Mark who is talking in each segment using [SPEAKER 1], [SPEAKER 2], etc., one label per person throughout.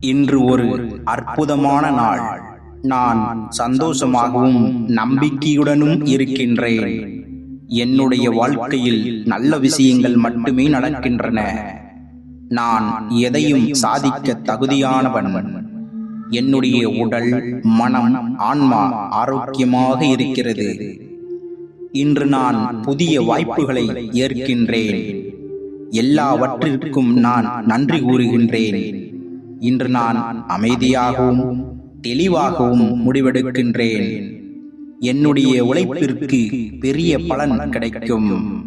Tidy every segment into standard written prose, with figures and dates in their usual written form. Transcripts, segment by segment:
[SPEAKER 1] இன்று ஒரு அற்புதமான நாள். நான் சந்தோஷமாகவும் நம்பிக்கையுடனும் இருக்கின்றேன். என்னுடைய வாழ்க்கையில் நல்ல விஷயங்கள் மட்டுமே நடக்கின்றன. நான் எதையும் சாதிக்க தகுதியானவன். என்னுடைய உடல், மனம், ஆன்மா ஆரோக்கியமாக இருக்கிறது. இன்று நான் புதிய வாய்ப்புகளை ஏற்கின்றேன். எல்லாவற்றிற்கும் நான் நன்றி கூறுகின்றேன். இன்று நான் அமைதியாகவும் தெளிவாகவும் முடிவெடுக்கின்றேன். என்னுடைய உழைப்பிற்கு பெரிய பலன் கிடைக்கும்.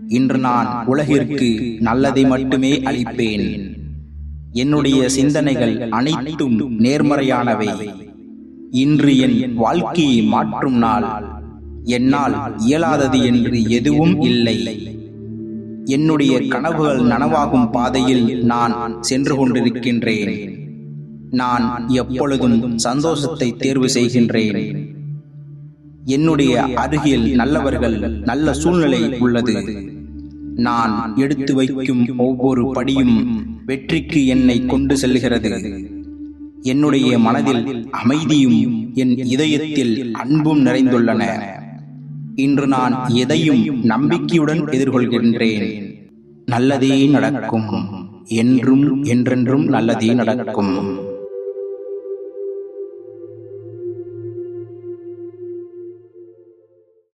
[SPEAKER 1] இன்று நான் உலகிற்கு நல்லதை மட்டுமே அளிப்பேன். என்னுடைய சிந்தனைகள் அனைத்தும் நேர்மறையானவை. இன்று என் வாழ்க்கையை மாற்றும் நாள். என்னால் இயலாதது என்று எதுவும் இல்லை. என்னுடைய கனவுகள் நனவாகும் பாதையில் நான் சென்று கொண்டிருக்கின்றேன். நான் எப்பொழுதும் சந்தோஷத்தை தேர்வு செய்கின்றேன். என்னுடைய அருகில் நல்லவர்கள், நல்ல சூழ்நிலை உள்ளது. நான் எடுத்து வைக்கும் ஒவ்வொரு படியும் வெற்றிக்கு என்னை கொண்டு செல்கிறது. என்னுடைய மனதில் அமைதியும் என் இதயத்தில் அன்பும் நிறைந்துள்ளன. இன்று நான் எதையும் நம்பிக்கையுடன் எதிர்கொள்கின்றேன். நல்லதே நடக்கும். என்றும் என்றென்றும் நல்லதே நடக்கும்.